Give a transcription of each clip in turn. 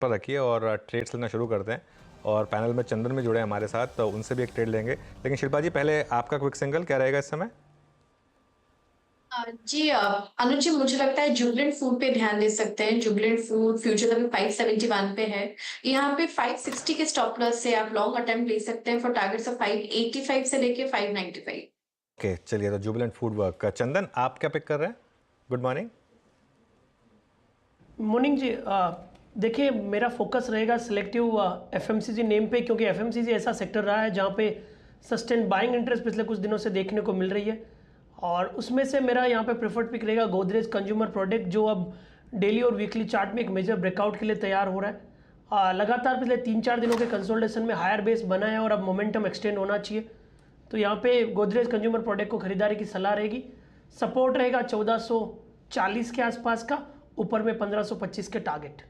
पर रखिए और ट्रेड्स लेना शुरू करते हैं। और पैनल में चंदन भी जुड़े हैं हमारे साथ, तो उनसे भी एक ट्रेड लेंगे। लेकिन शिल्पा जी, पहले आपका क्विक सिंगल क्या रहेगा इस समय? जी अनुज जी, मुझे लगता है जुबलेंट फूड पे ध्यान दे सकते हैं। जुबलेंट फूड फ्यूचर अभी 571 पे है। यहाँ पे 560 के स्टॉप लॉस से आप लॉन्ग अटेम्प्ट ले सकते हैं फॉर टारगेट्स ऑफ 585 से लेके 595। ओके, चलिए, तो जुबिलेंट फूड वर्क का चंदन, आप क्या पिक कर रहे हैं? Good morning. मॉर्निंग जी। देखिए, मेरा फोकस रहेगा सिलेक्टिव एफएमसीजी नेम पे, क्योंकि एफएमसीजी ऐसा सेक्टर रहा है जहाँ पे सस्टेन बाइंग इंटरेस्ट पिछले कुछ दिनों से देखने को मिल रही है। और उसमें से मेरा यहाँ पे प्रेफर्ड पिक रहेगा गोदरेज कंज्यूमर प्रोडक्ट, जो अब डेली और वीकली चार्ट में एक मेजर ब्रेकआउट के लिए तैयार हो रहा है। लगातार पिछले 3-4 दिनों के कंसोलिडेशन में हायर बेस बना है और अब मोमेंटम एक्सटेंड होना चाहिए। तो यहाँ पे गोदरेज कंज्यूमर प्रोडक्ट को खरीदारी की सलाह रहेगी। सपोर्ट रहेगा 1440 के आसपास का, ऊपर में 1525 के टारगेट।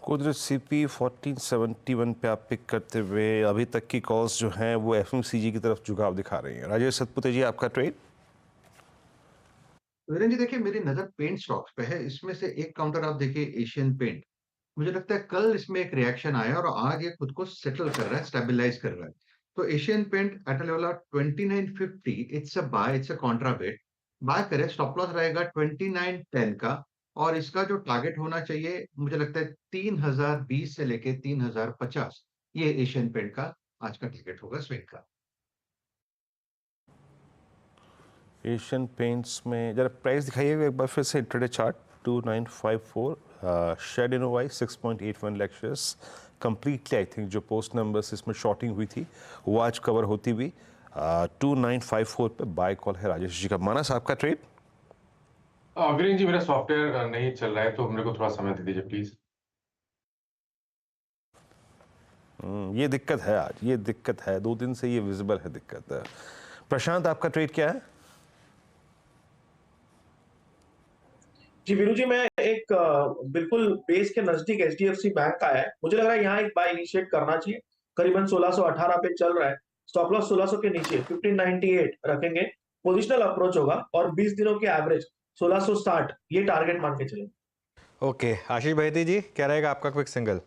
गोदरेज सीपी 1471 पे आप पिक करते हुए अभी तक की कॉल्स जो हैं वो एफएमसीजी की तरफ झुकाव दिखा रही हैं। राजेश सतपुते जी, आपका ट्रेड? वीरेन जी, देखिए मेरी नजर पेंट स्टॉक्स पे है। इसमें से एक काउंटर आप देखिए, एशियन पेंट। मुझे लगता है कल इसमें एक रिएक्शन आया और आज ये खुद को सेटल कर रहा है, स्टेबलाइज कर रहा है। तो Asian paint at a level of 2950, it's a buy, it's a contra bet. Buy करे, स्टॉप लॉस रहेगा 2910 का। और इसका जो टारगेट होना चाहिए, मुझे लगता है 3020 से लेके 3050, ये एशियन पेंट का आज का टारगेट होगा स्विंग का। एशियन पेंट्स में जरा प्राइस दिखाइएगा एक बार फिर से। इंट्राडे चार्ट 2954, शेड इनोवाई 6.81 lakh shares completely. I think जो पोस्ट नंबर्स इसमें शॉर्टिंग हुई थी वो आज कवर होती हुई 2954 पे बाय कॉल है राजेश जी का। मानस, आपका ट्रेड? वीरेन जी, मेरा सॉफ्टवेयर नहीं चल रहा है तो मेरे को थोड़ा समय दे दीजिए प्लीज। ये दिक्कत है, आज ये दिक्कत है, 2 दिन से ये विजिबल है दिक्कत है। प्रशांत, आपका ट्रेड क्या है? जी वीरू जी, मैं एक बिल्कुल बेस के नजदीक एचडीएफसी बैंक का है। मुझे लग रहा है यहाँ एक बाय इनिशिएट करना चाहिए। करीबन 1618 पे चल रहा है। स्टॉप लॉस 1600 के नीचे 1598 रखेंगे। पोजिशनल अप्रोच होगा और 20 दिनों के एवरेज 1660 ये टारगेट मान के चलेंगे। ओके, आशीष भाई जी, क्या रहेगा आपका क्विक सिंगल?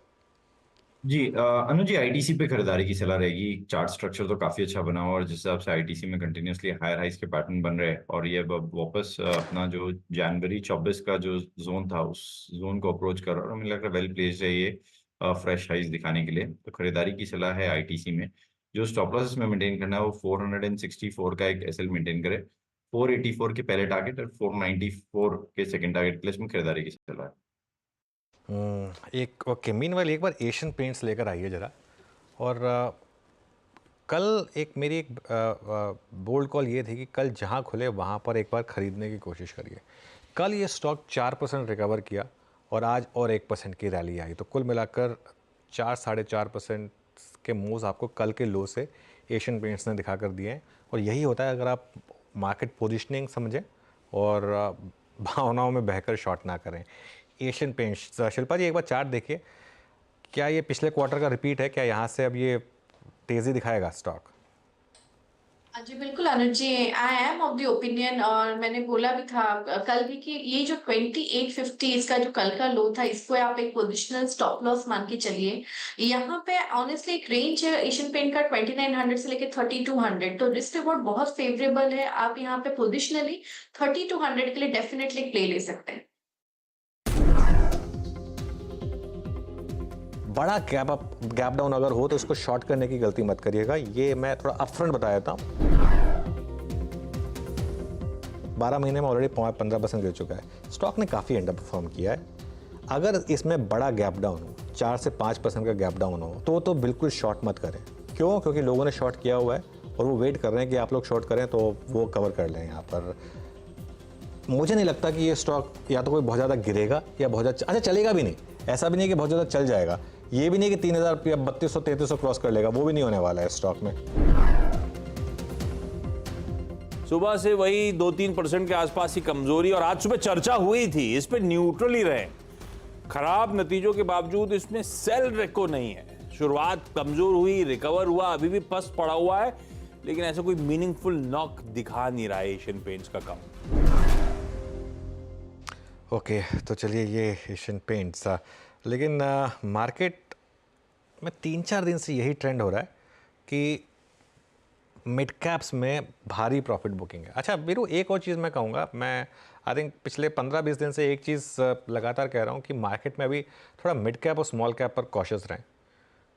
जी अनुज जी, आईटीसी पे खरीदारी की सलाह रहेगी। चार्ट स्ट्रक्चर तो काफी अच्छा बना हुआ और जिस हिसाब से आईटीसी में कंटिन्यूअसली हायर हाइस के पैटर्न बन रहे हैं और ये अब वापस अपना जो जनवरी 24 का जो जोन था उस जोन को अप्रोच कर रहा है और मुझे लग रहा है वेल प्लेस्ड है ये फ्रेश हाइस दिखाने के लिए। तो खरीदारी की सलाह है आईटीसी में। जो स्टॉप लॉस में मेंटेन करना है वो 464 का एक एसएल मेंटेन करे, 484 के पहले टारगेट और 494 के सेकंड टारगेट के लिए इसमें खरीदारी की सलाह है। एक ओके, मीनवाइल एक बार एशियन पेंट्स लेकर आइए ज़रा। और कल एक मेरी एक बोल्ड कॉल ये थी कि कल जहाँ खुले वहाँ पर एक बार ख़रीदने की कोशिश करिए। कल ये स्टॉक 4% रिकवर किया और आज और 1% की रैली आई, तो कुल मिलाकर 4-4.5% के मूव्स आपको कल के लो से एशियन पेंट्स ने दिखा कर दिए हैं। और यही होता है अगर आप मार्केट पोजिशनिंग समझें और भावनाओं में बहकर शॉर्ट ना करें। एशियन पेंट्स, शिल्पा जी एक बार चार्ट देखिए, क्या ये पिछले क्वार्टर का रिपीट है? क्या यहाँ से अब ये तेज़ी दिखाएगा स्टॉक? जी बिल्कुल Anuj ji, I am of the opinion और मैंने बोला भी था कल भी कि ये जो 2850 इसका जो कल का लो था, इसको आप एक पोजिशनल स्टॉप लॉस मान के चलिए। यहाँ पे ऑनेस्टली एक रेंज है एशियन पेंट का 2900 से लेके 3200, तो रिस्क रिवॉर्ड बहुत फेवरेबल है। आप यहाँ पे पोजिशनली 3200 के लिए डेफिनेटली प्ले ले सकते हैं। बड़ा गैप डाउन अगर हो तो इसको शॉर्ट करने की गलती मत करिएगा, ये मैं थोड़ा अपफ्रंट बता देता हूँ। 12 महीने में ऑलरेडी 15% गिर चुका है। स्टॉक ने काफ़ी अंडर परफॉर्म किया है। अगर इसमें बड़ा गैप डाउन हो, 4 से 5% का गैप डाउन हो तो बिल्कुल शॉर्ट मत करें। क्यों? क्योंकि लोगों ने शॉर्ट किया हुआ है और वो वेट कर रहे हैं कि आप लोग शॉर्ट करें तो वो कवर कर लें। यहाँ पर मुझे नहीं लगता कि ये स्टॉक या तो कोई बहुत ज़्यादा गिरेगा या बहुत ज़्यादा अच्छा चलेगा भी नहीं। ऐसा भी नहीं कि बहुत ज़्यादा चल जाएगा, ये भी नहीं कि 3000 रुपया 3200-3300 क्रॉस कर लेगा, वो भी नहीं होने वाला है स्टॉक में। सुबह से वही 2-3% के आसपास ही कमजोरी और आज सुबह चर्चा हुई थी, इस पे न्यूट्रल ही रहे। खराब नतीजों के बावजूद इसमें सेल रेको नहीं है। शुरुआत कमजोर हुई, रिकवर हुआ, अभी भी पस्त पड़ा हुआ है, लेकिन ऐसा कोई मीनिंगफुल नॉक दिखा नहीं रहा है एशियन पेंट्स का काम। ओके, तो चलिए ये एशियन पेंट्स लेकिन मार्केट में 3-4 दिन से यही ट्रेंड हो रहा है कि मिड कैप्स में भारी प्रॉफिट बुकिंग है। अच्छा वीरू, एक और चीज़ मैं कहूँगा, मैं आई थिंक पिछले 15-20 दिन से एक चीज़ लगातार कह रहा हूँ कि मार्केट में अभी थोड़ा मिड कैप और स्मॉल कैप पर कॉशियस रहें,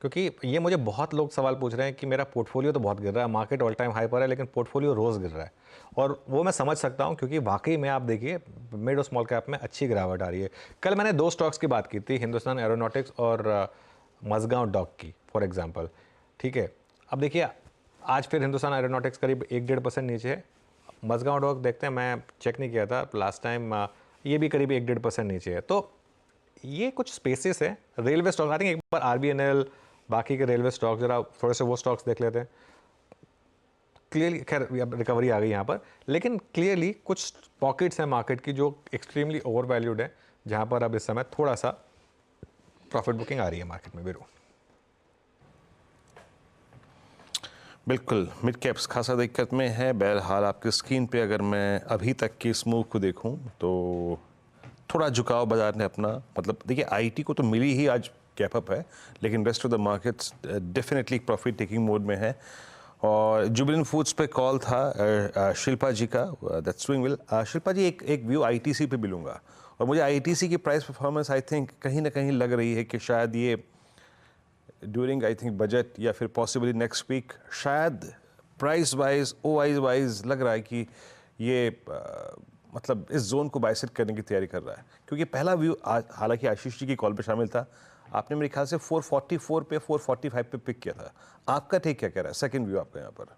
क्योंकि ये मुझे बहुत लोग सवाल पूछ रहे हैं कि मेरा पोर्टफोलियो तो बहुत गिर रहा है, मार्केट ऑल टाइम हाई पर है लेकिन पोर्टफोलियो रोज़ गिर रहा है। और वो मैं समझ सकता हूँ, क्योंकि वाकई में आप देखिए मिड और स्मॉल कैप में अच्छी गिरावट आ रही है। कल मैंने 2 स्टॉक्स की बात की थी, हिंदुस्तान एरोनॉटिक्स और मज़गांव डॉक की फॉर एग्जांपल, ठीक है। अब देखिए आज फिर हिंदुस्तान एरोनॉटिक्स करीब 1-1.5% नीचे है। मज़गांव डॉक देखते हैं, मैं चेक नहीं किया था लास्ट टाइम, ये भी करीब 1-1.5% नीचे है। तो ये कुछ स्पेसेस है। रेलवे स्टॉक, आई थिंक एक बार RBNL, बाकी के रेलवे स्टॉक जरा थोड़े से वो स्टॉक्स देख लेते हैं। क्लियरली खैर अब रिकवरी आ गई यहाँ पर, लेकिन क्लियरली कुछ पॉकेट्स हैं मार्केट की जो एक्सट्रीमली ओवर वैल्यूड है, जहाँ पर अब इस समय थोड़ा सा प्रॉफिट बुकिंग आ रही है मार्केट में। वीरू बिल्कुल, मिड कैप्स खासा दिक्कत में है। बहरहाल आपकी स्क्रीन पे अगर मैं अभी तक के इस मूव को देखूं तो थोड़ा झुकाव बाजार ने अपना, मतलब देखिए आईटी को तो मिली ही आज कैप अप है, लेकिन rest of the markets definitely profit taking mode में है। और जुबिलेंट फूड्स पे कॉल था शिल्पा जी का, दैट्स डूइंग वेल। शिल्पा जी, एक व्यू आईटीसी पे भी लूँगा, और मुझे आईटीसी की प्राइस परफॉर्मेंस आई थिंक कहीं ना कहीं लग रही है कि शायद ये ड्यूरिंग आई थिंक बजट या फिर पॉसिबली नेक्स्ट वीक शायद प्राइस वाइज वाइज लग रहा है कि ये मतलब इस जोन को बाइसेट करने की तैयारी कर रहा है। क्योंकि पहला व्यू हालांकि आशीष जी की कॉल पे शामिल था, आपने मेरे ख्याल से 444 पे 445 पे पिक किया था। आपका टेक क्या कह रहा है, सेकंड व्यू आपका यहाँ पर?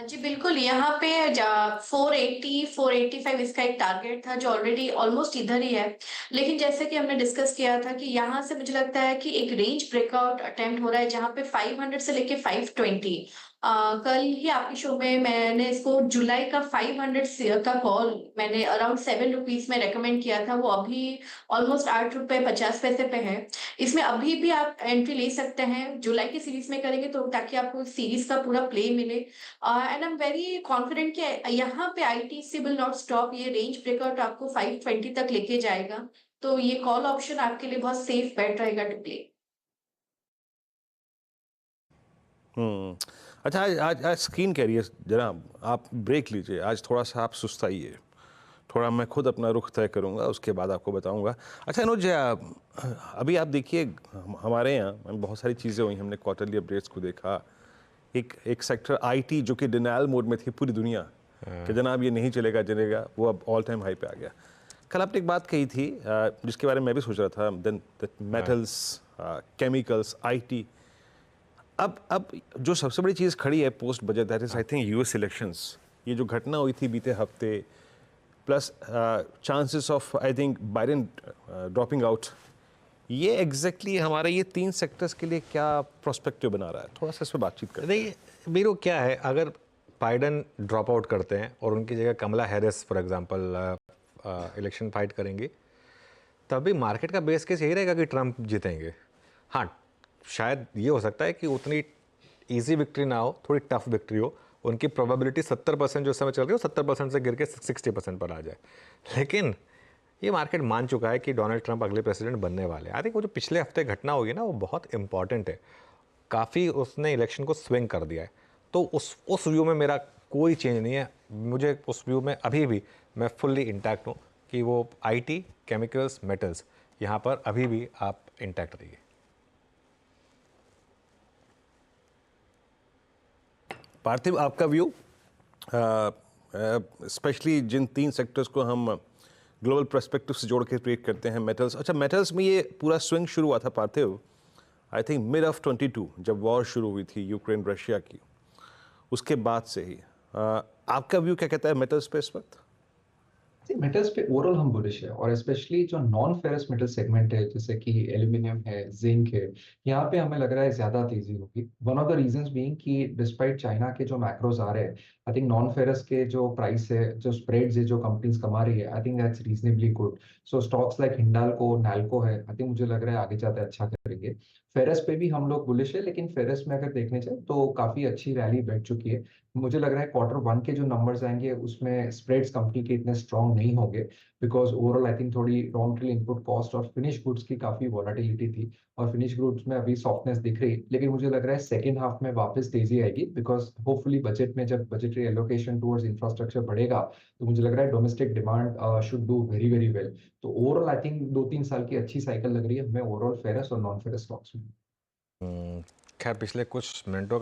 जी बिल्कुल, यहाँ पे 480 485 इसका एक टारगेट था जो ऑलरेडी ऑलमोस्ट इधर ही है। लेकिन जैसे कि हमने डिस्कस किया था कि यहाँ से मुझे लगता है कि एक रेंज ब्रेकआउट अटेम्प्ट हो रहा है, जहाँ पे 500 से लेके 520। कल ही आपके शो में मैंने इसको जुलाई का 500 का कॉल मैंने अराउंड 7 रुपीज में रेकमेंड किया था, वो अभी ऑलमोस्ट 8 रुपए 50 पैसे पे है। इसमें अभी भी आप एंट्री ले सकते हैं, जुलाई की सीरीज में करेंगे तो ताकि आपको सीरीज का पूरा प्ले मिले। And I am very confident कि यहाँ पे आईटीसी विल नॉट स्टॉप, ये रेंज ब्रेकआउट आपको 520 तक लेके जाएगा, तो ये कॉल ऑप्शन आपके लिए बहुत सेफ बेट रहेगा टू प्ले। अच्छा, आज स्क्रीन कह रही है जनाब आप ब्रेक लीजिए, आज थोड़ा सा आप सुस्ताइए, थोड़ा मैं खुद अपना रुख तय करूंगा, उसके बाद आपको बताऊंगा। अच्छा अनुज, अभी आप देखिए हमारे यहाँ बहुत सारी चीज़ें हुई, हमने क्वार्टरली अपडेट्स को देखा। एक सेक्टर आईटी जो कि डिनायल मोड में थी पूरी दुनिया कि जनाब ये नहीं चलेगा, वो अब ऑल टाइम हाई पे आ गया। कल आपने एक बात कही थी जिसके बारे में मैं भी सोच रहा था, देन मेटल्स, केमिकल्स, आईटी। अब जो सबसे बड़ी चीज़ खड़ी है post budget, that is I think US elections. ये जो घटना हुई थी बीते हफ्ते, plus chances of I think Biden dropping out, ये एग्जैक्टली हमारे ये 3 सेक्टर्स के लिए क्या प्रोस्पेक्टिव बना रहा है? थोड़ा सा इस पर बातचीत करें। देखिए वीरू, क्या है, अगर बाइडन ड्रॉप आउट करते हैं और उनकी जगह Kamala Harris for example election fight करेंगी, तब भी मार्केट का बेस केस यही रहेगा कि ट्रंप जीतेंगे। हाँ, शायद ये हो सकता है कि उतनी इजी विक्ट्री ना हो, थोड़ी टफ विक्ट्री हो, उनकी प्रोबेबिलिटी 70% जो समय चल रही है 70% से गिर के 60% पर आ जाए। लेकिन ये मार्केट मान चुका है कि डोनाल्ड ट्रंप अगले प्रेसिडेंट बनने वाले हैं। आई थिंक वो जो पिछले हफ्ते घटना हुई ना, वो बहुत इंपॉर्टेंट है, काफ़ी उसने इलेक्शन को स्विंग कर दिया है। तो उस व्यू में मेरा कोई चेंज नहीं है, मुझे उस व्यू में अभी भी मैं फुल्ली इंटैक्ट हूँ कि वो आईटी, केमिकल्स, मेटल्स यहाँ पर अभी भी आप इंटैक्ट रहिए। पार्थिव, आपका व्यू, स्पेशली जिन 3 सेक्टर्स को हम ग्लोबल पर्सपेक्टिव से जोड़ के ट्रेड करते हैं, मेटल्स। अच्छा, मेटल्स में ये पूरा स्विंग शुरू हुआ था पार्थिव आई थिंक मिड ऑफ 22 जब वॉर शुरू हुई थी यूक्रेन रशिया की, उसके बाद से ही। आपका व्यू क्या कहता है मेटल्स पे इस वक्त? मेटल्स पे ओवरऑल हम बुलिश है, और स्पेशली जो नॉन फेरस मेटल सेगमेंट है जैसे कि एल्यूमिनियम है, जिंक है, यहाँ पे हमें लग रहा है ज्यादा तेजी होगी। One of the reasons being कि डिस्पाइट चाइना के जो मैक्रोज आ रहे हैं, आई थिंक नॉन फेरस के जो प्राइस है, जो स्प्रेड्स है जो कंपनीज कमा रही है, I think that's reasonably good. So stocks like Hindalco, NALCO है, आई थिंक मुझे लग रहा है आगे जाते अच्छा करेंगे. फेरस पे भी हम लोग बुलिश है, लेकिन फेरस में अगर देखने जाए तो काफी अच्छी रैली बैठ चुकी है. मुझे लग रहा है Q1 के जो नंबर्स आएंगे उसमें स्प्रेड्स कंपनी के इतने स्ट्रांग नहीं होंगे, बिकॉज ओवरऑल आई थिंक थोड़ी रॉ मटेरियल इनपुट कॉस्ट और फिनिश गुड्स की काफी वॉलेटिलिटी थी, और फिनिश गुड्स में अभी सॉफ्टनेस दिख रही है. लेकिन मुझे लग रहा है सेकेंड हाफ में वापस तेजी आएगी, बिकॉज होपफुली बजट में जब बजटरी एलोकेशन टुवर्ड्स इंफ्रास्ट्रक्चर बढ़ेगा तो मुझे लग रहा है domestic demand should do very very well. तो ओवरऑल आई थिंक 2-3 साल की अच्छी साइकिल लग रही है हमें ओवरऑल फेरस और नॉन फेरस स्टॉक्स में. खैर पिछले कुछ मिनटों